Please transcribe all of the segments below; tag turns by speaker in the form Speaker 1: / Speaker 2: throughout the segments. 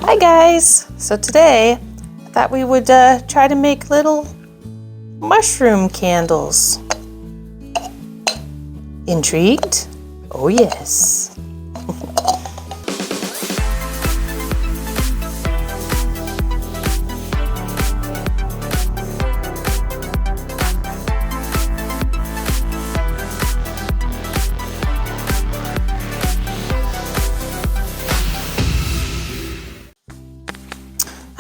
Speaker 1: Hi guys! So today I thought we would try to make little mushroom candles. Intrigued? Oh yes!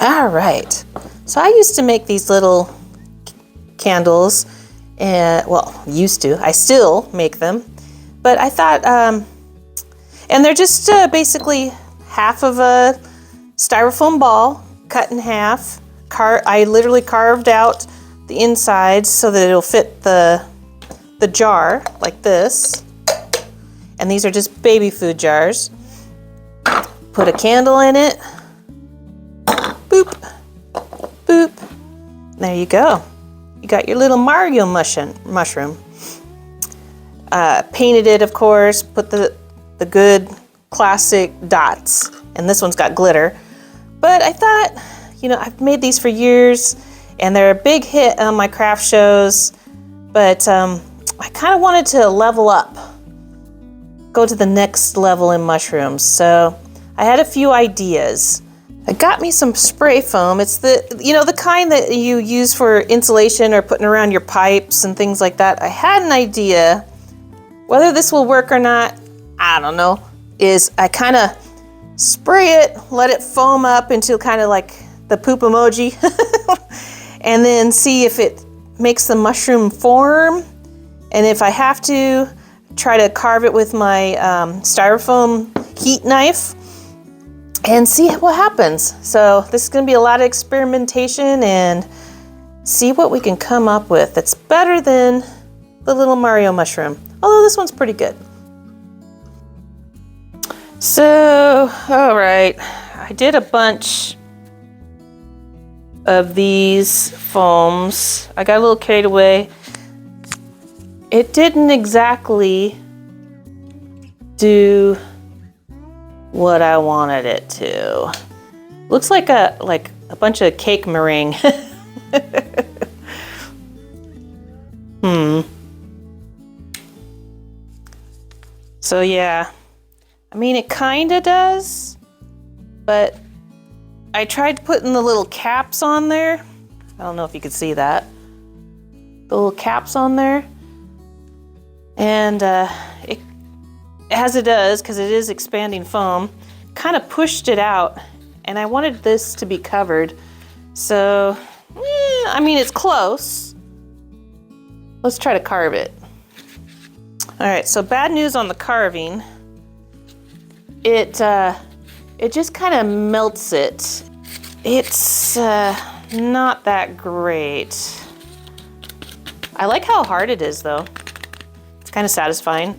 Speaker 1: All right, so I used to make these little candles, and well, used to. I still make them, but I thought, and they're just basically half of a styrofoam ball cut in half. I literally carved out the insides so that it'll fit the jar like this, and these are just baby food jars. Put a candle in it. Boop, boop. There you go. You got your little Mario mushroom. Painted it, of course. Put the good classic dots. And this one's got glitter. But I thought, you know, I've made these for years, and they're a big hit on my craft shows. But I kind of wanted to level up, go to the next level in mushrooms. So I had a few ideas. I got me some spray foam. It's the kind that you use for insulation or putting around your pipes and things like that. I had an idea. Whether this will work or not, I don't know, is I kind of spray it, let it foam up into kind of like the poop emoji, and then see if it makes the mushroom form. And if I have to, try to carve it with my styrofoam heat knife and see what happens. So this is going to be a lot of experimentation and see what we can come up with that's better than the little Mario mushroom. Although this one's pretty good. So, all right, I did a bunch of these foams. I got a little carried away. It didn't exactly do what I wanted it to. Looks like a bunch of cake meringue. So yeah, I mean it kinda does, but I tried putting the little caps on there. I don't know if you could see that. The little caps on there. And it, as it does, because it is expanding foam, kind of pushed it out, and I wanted this to be covered. So, I mean, it's close. Let's try to carve it. All right, so bad news on the carving. It just kind of melts it. It's not that great. I like how hard it is, though. It's kind of satisfying.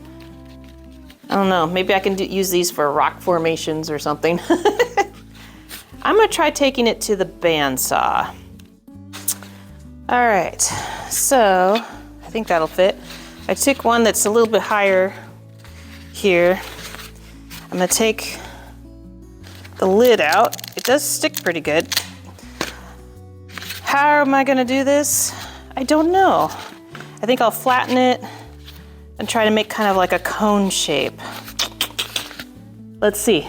Speaker 1: I don't know, maybe I can use these for rock formations or something. I'm gonna try taking it to the bandsaw. All right, so I think that'll fit. I took one that's a little bit higher here. I'm gonna take the lid out. It does stick pretty good. How am I gonna do this? I don't know. I think I'll flatten it and try to make kind of like a cone shape. Let's see.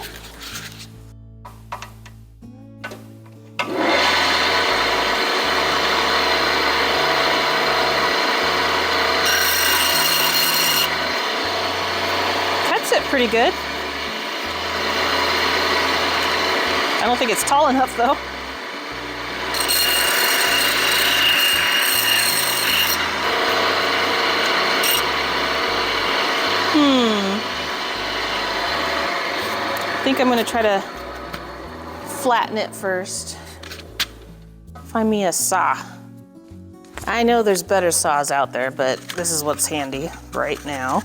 Speaker 1: Cuts it pretty good. I don't think it's tall enough though. I think I'm gonna try to flatten it first. Find me a saw. I know there's better saws out there, but this is what's handy right now.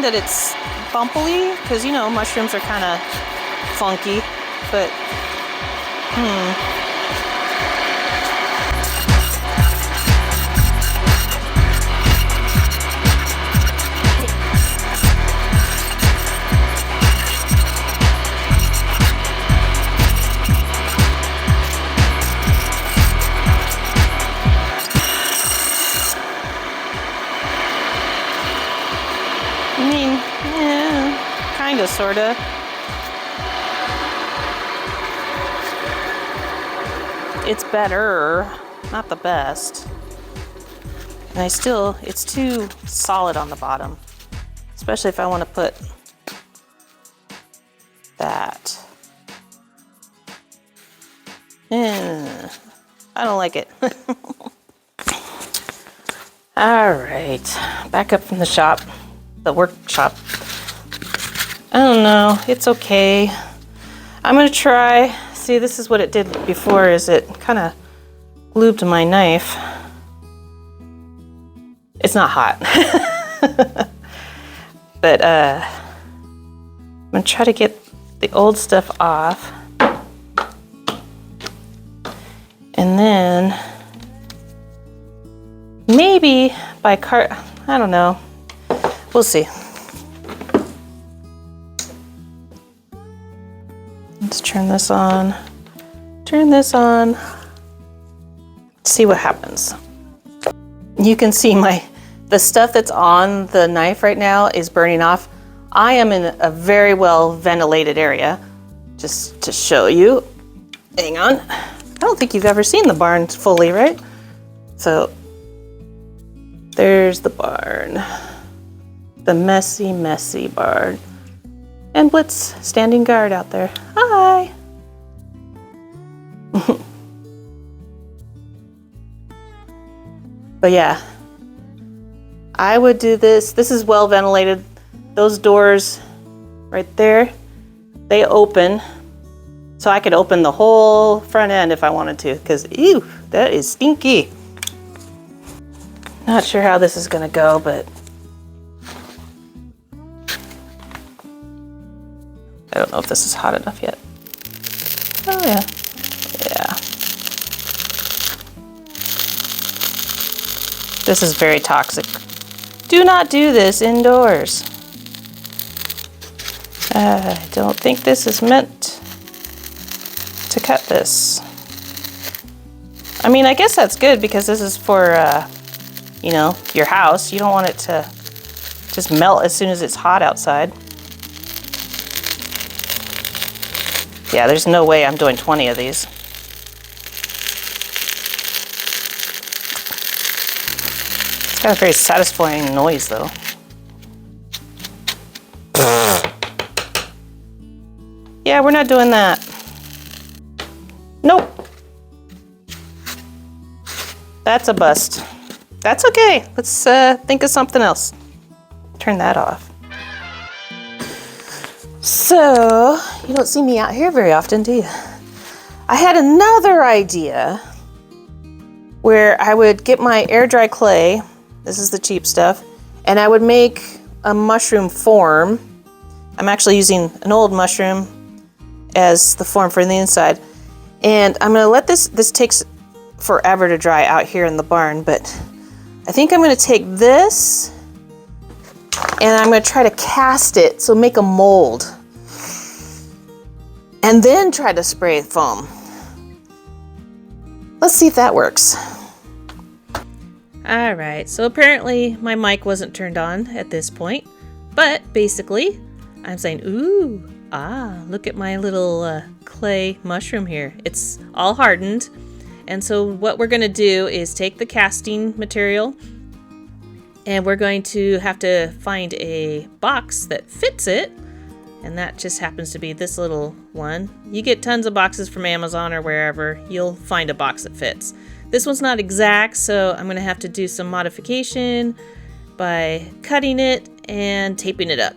Speaker 1: mind that it's bumpily, because you know mushrooms are kind of funky, but I mean, yeah, kind of, sort of. It's better, not the best. And it's too solid on the bottom, especially if I want to put that. I don't like it. All right, back up from the workshop. I don't know, it's okay. I'm gonna try. See, this is what it did before, is it kind of glued to my knife. It's not hot. But I'm gonna try to get the old stuff off. And then maybe by I don't know. We'll see. Let's turn this on. Turn this on. See what happens. You can see the stuff that's on the knife right now is burning off. I am in a very well ventilated area. Just to show you. Hang on. I don't think you've ever seen the barn fully, right? So there's the barn. The messy, messy barn. And Blitz standing guard out there. Hi. But yeah, I would do this. This is well ventilated. Those doors right there, they open. So I could open the whole front end if I wanted to, because ew, that is stinky. Not sure how this is gonna go, but I don't know if this is hot enough yet. Oh yeah, yeah. This is very toxic. Do not do this indoors. I don't think this is meant to cut this. I mean, I guess that's good because this is for, you know, your house. You don't want it to just melt as soon as it's hot outside. Yeah, there's no way I'm doing 20 of these. It's got a very satisfying noise, though. Yeah, we're not doing that. Nope. That's a bust. That's okay. Let's think of something else. Turn that off. So, you don't see me out here very often, do you? I had another idea where I would get my air dry clay, this is the cheap stuff, and I would make a mushroom form. I'm actually using an old mushroom as the form for the inside. And I'm gonna let this takes forever to dry out here in the barn, but I think I'm gonna take this and I'm gonna try to cast it, so make a mold. And then try to spray foam. Let's see if that works. All right, so apparently my mic wasn't turned on at this point, but basically I'm saying, ooh, look at my little clay mushroom here. It's all hardened. And so what we're gonna do is take the casting material and we're going to have to find a box that fits it. And that just happens to be this little one. You get tons of boxes from Amazon or wherever. You'll find a box that fits. This one's not exact, so I'm gonna have to do some modification by cutting it and taping it up.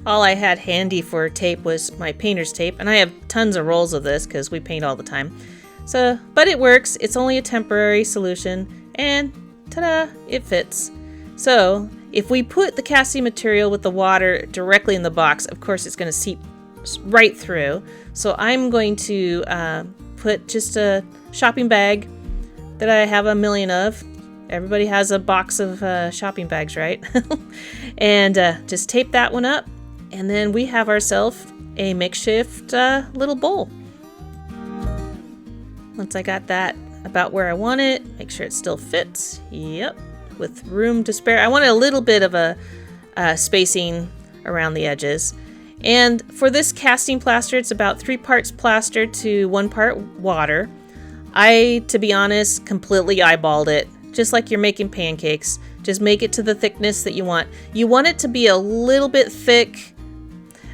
Speaker 1: All I had handy for tape was my painter's tape, and I have tons of rolls of this because we paint all the time. So, but it works. It's only a temporary solution, and ta-da, it fits. So if we put the casting material with the water directly in the box, of course it's going to seep right through. So I'm going to put just a shopping bag that I have a million of. Everybody has a box of shopping bags, right? And just tape that one up, and then we have ourselves a makeshift little bowl. Once I got that about where I want it, make sure it still fits. Yep, with room to spare. I wanted a little bit of a spacing around the edges. And for this casting plaster, it's about 3 parts plaster to 1 part water. I, to be honest, completely eyeballed it. Just like you're making pancakes. Just make it to the thickness that you want. You want it to be a little bit thick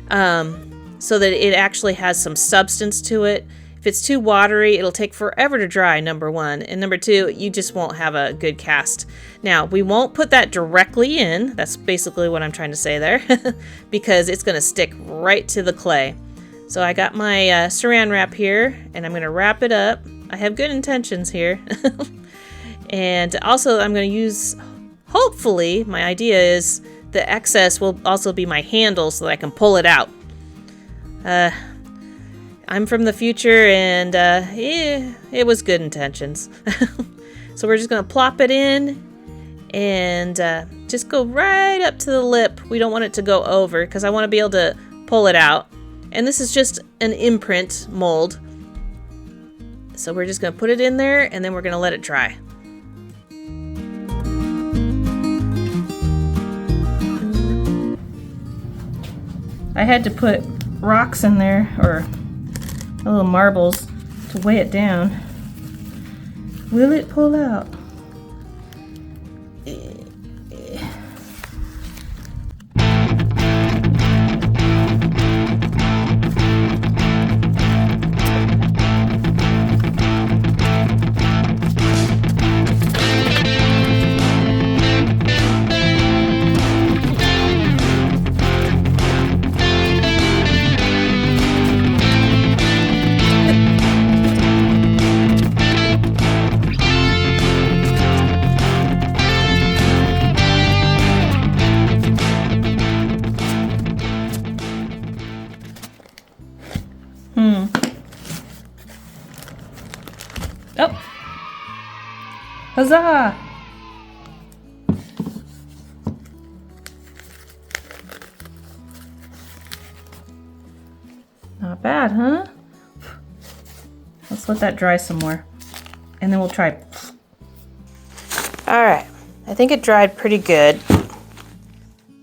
Speaker 1: so that it actually has some substance to it. If it's too watery, it'll take forever to dry, number 1. And number 2, you just won't have a good cast. Now, we won't put that directly in. That's basically what I'm trying to say there. Because it's going to stick right to the clay. So I got my saran wrap here, and I'm going to wrap it up. I have good intentions here. And also I'm going to use, hopefully, my idea is the excess will also be my handle so that I can pull it out. I'm from the future, and it was good intentions. So we're just going to plop it in and just go right up to the lip. We don't want it to go over because I want to be able to pull it out. And this is just an imprint mold. So we're just going to put it in there, and then we're going to let it dry. I had to put rocks in there, or little marbles, to weigh it down. Will it pull out? Oh! Huzzah! Not bad, huh? Let's let that dry some more. And then we'll try. Alright, I think it dried pretty good.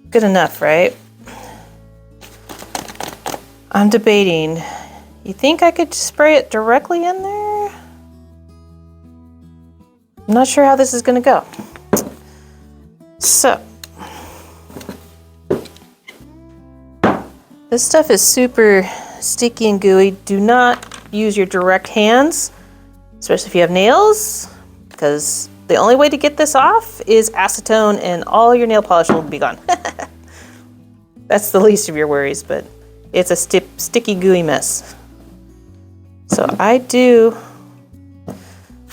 Speaker 1: Good enough, right? I'm debating. You think I could spray it directly in there? I'm not sure how this is going to go. So, this stuff is super sticky and gooey. Do not use your direct hands, especially if you have nails, because the only way to get this off is acetone and all your nail polish will be gone. That's the least of your worries, but it's a sticky, gooey mess. So I do,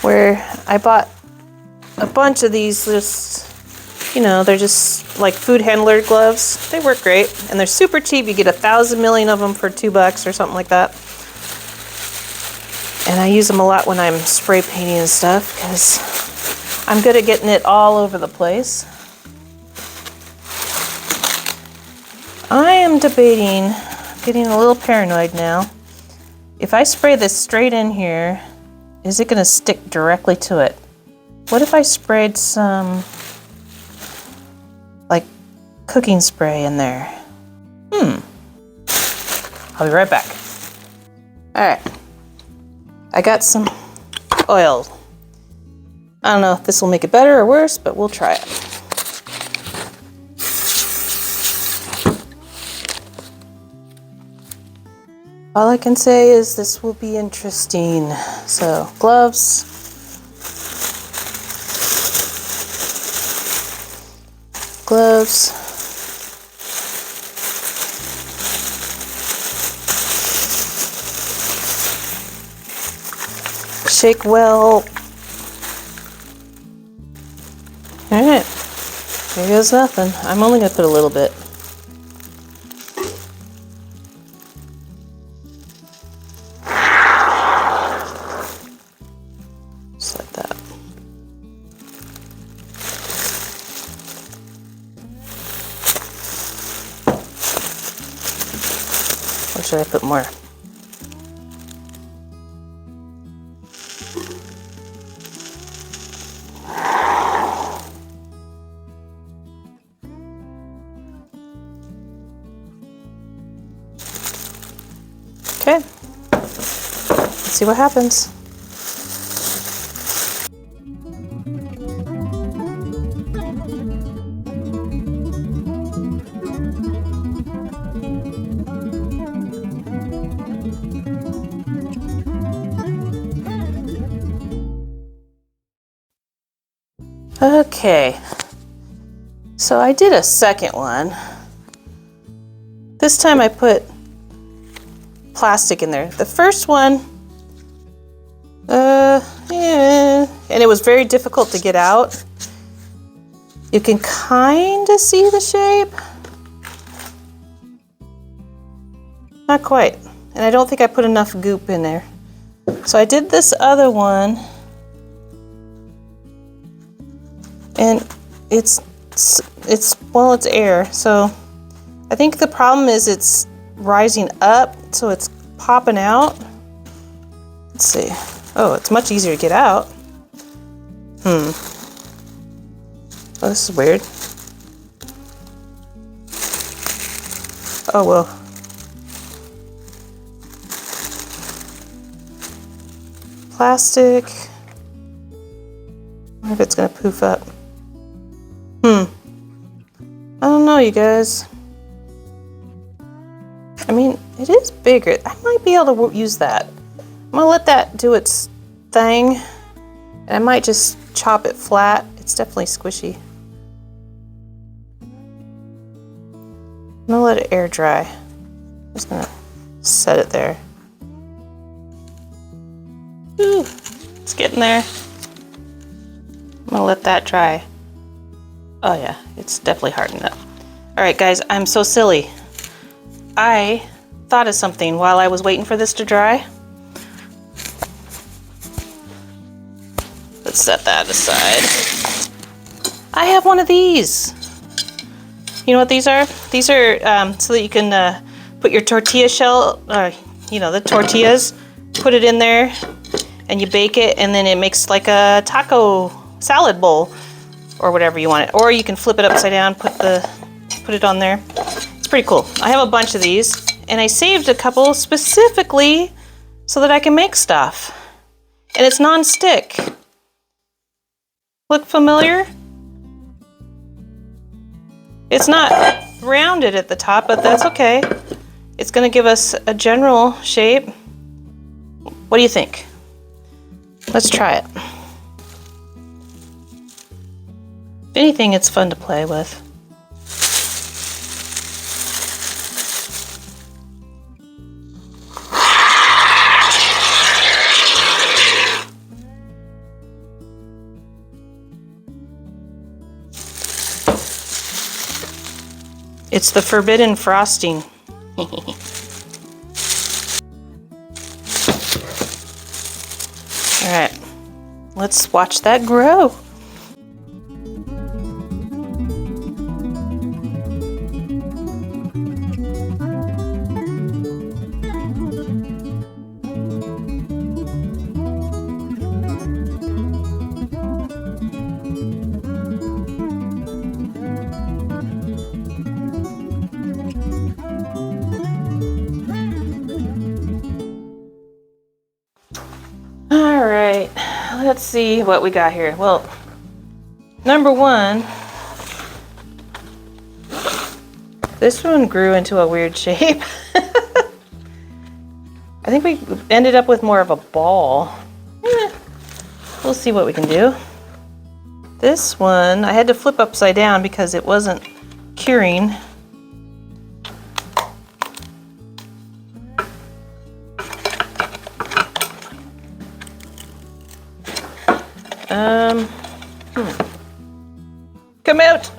Speaker 1: where I bought a bunch of these, just, you know, they're just like food handler gloves. They work great, and they're super cheap. You get 1,000 million of them for $2 or something like that. And I use them a lot when I'm spray painting and stuff, because I'm good at getting it all over the place. I am debating, getting a little paranoid now. If I spray this straight in here, is it going to stick directly to it? What if I sprayed some, like, cooking spray in there? I'll be right back. Alright. I got some oil. I don't know if this will make it better or worse, but we'll try it. All I can say is this will be interesting. So, gloves. Gloves. Shake well. All right, here goes nothing. I'm only gonna put a little bit. Just like that. Or should I put more? Okay, let's see what happens. Okay, so I did a second one. This time I put plastic in there. The first one, yeah, and it was very difficult to get out. You can kind of see the shape. Not quite. And I don't think I put enough goop in there. So I did this other one. And it's air. So I think the problem is it's rising up, so it's popping out. Let's see. Oh, it's much easier to get out. Oh, this is weird. Oh, well. Plastic. I wonder if it's gonna poof up. I don't know, you guys. I mean, it is bigger. I might be able to use that. I'm gonna let that do its thing. And I might just chop it flat. It's definitely squishy. I'm gonna let it air dry. I'm just gonna set it there. Ooh, it's getting there. I'm gonna let that dry. Oh yeah, it's definitely hardened up. All right, guys, I'm so silly. I thought of something while I was waiting for this to dry. Let's set that aside. I have one of these. You know what these are? These are so that you can put your tortilla shell, you know, the tortillas, put it in there and you bake it, and then it makes like a taco salad bowl or whatever you want it. Or you can flip it upside down, put it on there. It's pretty cool. I have a bunch of these, and I saved a couple specifically so that I can make stuff. And it's non-stick. Look familiar? It's not rounded at the top, but that's okay. It's gonna give us a general shape. What do you think? Let's try it. If anything, it's fun to play with. It's the forbidden frosting. All right, let's watch that grow. All right, let's see what we got here. Well, number one, this one grew into a weird shape. I think we ended up with more of a ball. We'll see what we can do. This one, I had to flip upside down because it wasn't curing. Come out.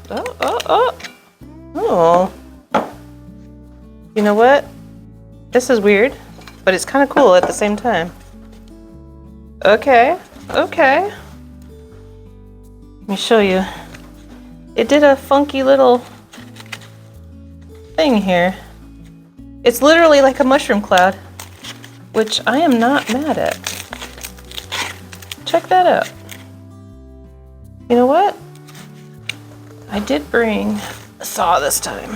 Speaker 1: Oh, oh, oh. Oh. You know what? This is weird, but it's kind of cool at the same time. Okay, okay. Let me show you. It did a funky little thing here. It's literally like a mushroom cloud, which I am not mad at. Check that out. You know what? I did bring a saw this time.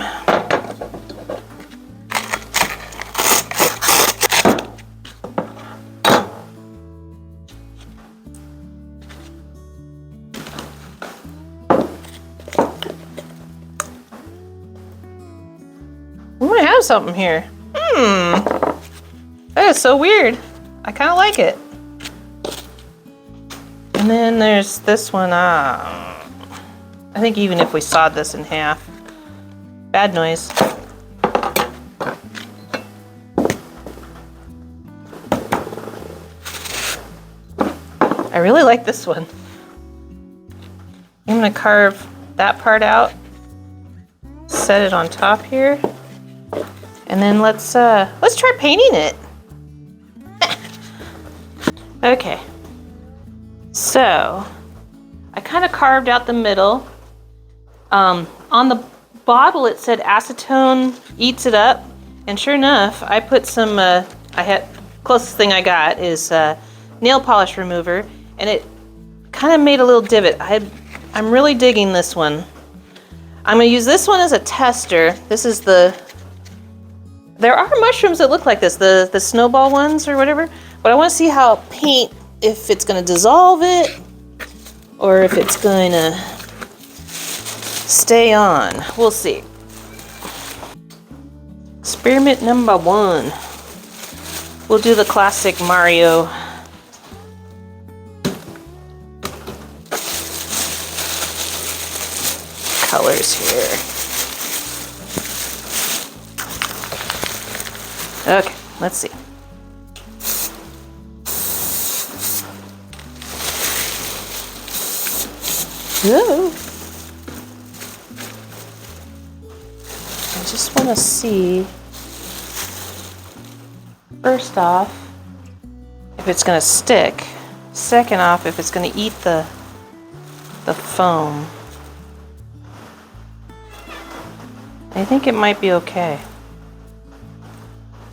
Speaker 1: We might have something here. That is so weird. I kind of like it. And then there's this one. I think even if we sawed this in half, bad noise. I really like this one. I'm gonna carve that part out, set it on top here, and then let's try painting it. Okay. So, I kind of carved out the middle. On the bottle it said acetone eats it up, and sure enough, I put some, closest thing I got is nail polish remover, and it kind of made a little divot. I'm really digging this one. I'm gonna use this one as a tester. This is there are mushrooms that look like this, the snowball ones or whatever, but I wanna see how paint, if it's gonna dissolve it, or if it's going to stay on. We'll see. Experiment number 1. We'll do the classic Mario. Colors here. Okay, let's see. Ooh. I just want to see, first off, if it's going to stick. Second off, if it's going to eat the foam. I think it might be okay.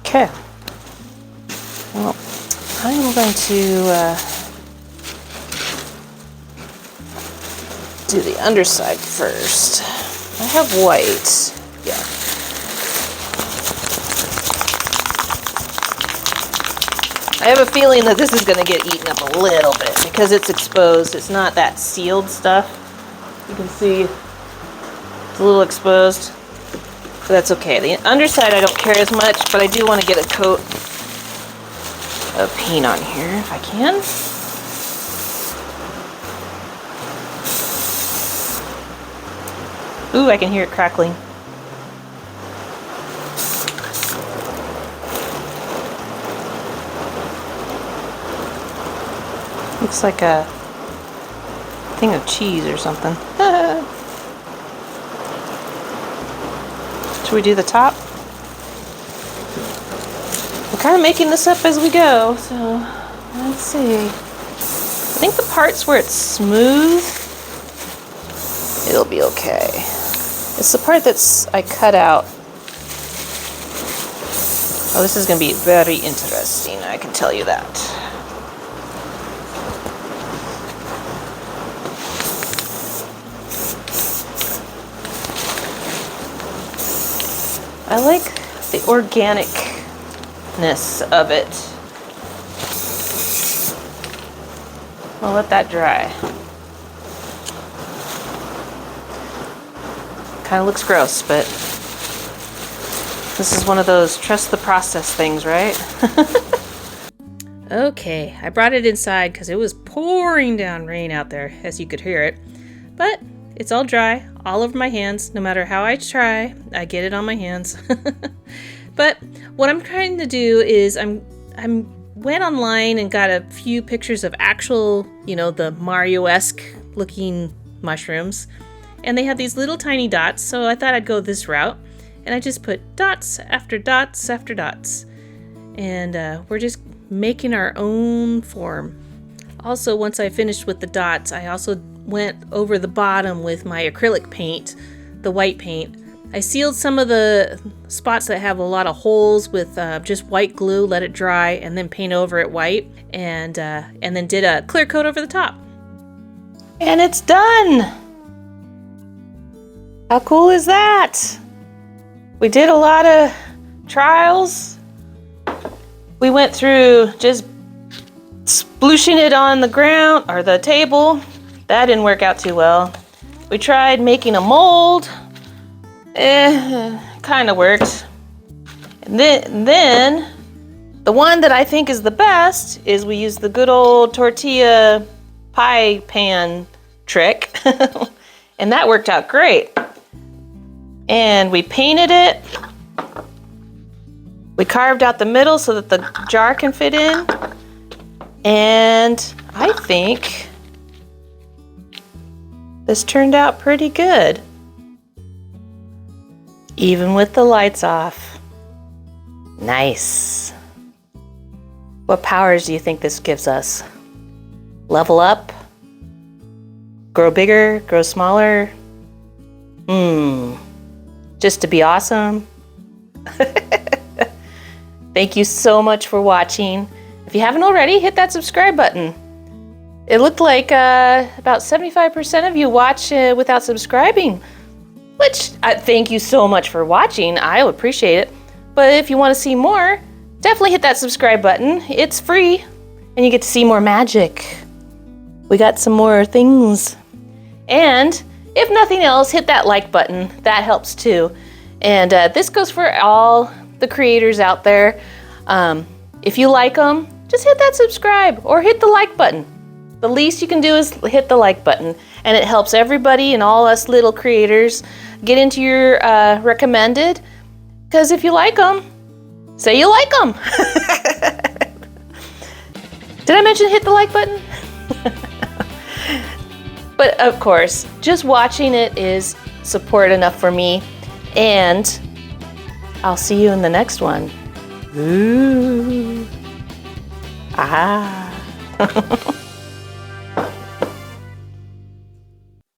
Speaker 1: Okay. Well, I'm going to do the underside first. I have white. Yeah. I have a feeling that this is going to get eaten up a little bit because it's exposed. It's not that sealed stuff. You can see it's a little exposed, but that's okay. The underside I don't care as much, but I do want to get a coat of paint on here if I can. Ooh, I can hear it crackling. Looks like a thing of cheese or something. Should we do the top? We're kind of making this up as we go, so let's see. I think the parts where it's smooth, it'll be okay. It's the part I cut out. Oh, this is going to be very interesting, I can tell you that. I like the organicness of it. I'll let that dry. Kind of looks gross, but this is one of those trust the process things, right? Okay, I brought it inside because it was pouring down rain out there, as you could hear it. But it's all dry, all over my hands. No matter how I try, I get it on my hands. But what I'm trying to do is I'm went online and got a few pictures of actual, the Mario-esque looking mushrooms. And they have these little tiny dots, so I thought I'd go this route. And I just put dots after dots after dots. And we're just making our own form. Also, once I finished with the dots, I also went over the bottom with my acrylic paint, the white paint. I sealed some of the spots that have a lot of holes with just white glue, let it dry, and then paint over it white, and then did a clear coat over the top. And it's done! How cool is that? We did a lot of trials. We went through just splooshing it on the ground, or the table. That didn't work out too well. We tried making a mold. Kind of worked. And then the one that I think is the best is we used the good old tortilla pie pan trick. And that worked out great. And we painted it. We carved out the middle so that the jar can fit in. And I think this turned out pretty good. Even with the lights off. Nice. What powers do you think this gives us? Level up? Grow bigger? Grow smaller? Just to be awesome? Thank you so much for watching. If you haven't already, hit that subscribe button. It looked like about 75% of you watch without subscribing. Which, thank you so much for watching. I appreciate it. But if you want to see more, definitely hit that subscribe button. It's free, and you get to see more magic. We got some more things. And if nothing else, hit that like button. That helps too. And this goes for all the creators out there. If you like them, just hit that subscribe or hit the like button. The least you can do is hit the like button, and it helps everybody and all us little creators get into your recommended, because if you like them, say you like them. Did I mention hit the like button? But of course, just watching it is support enough for me, and I'll see you in the next one. Ooh. Ah.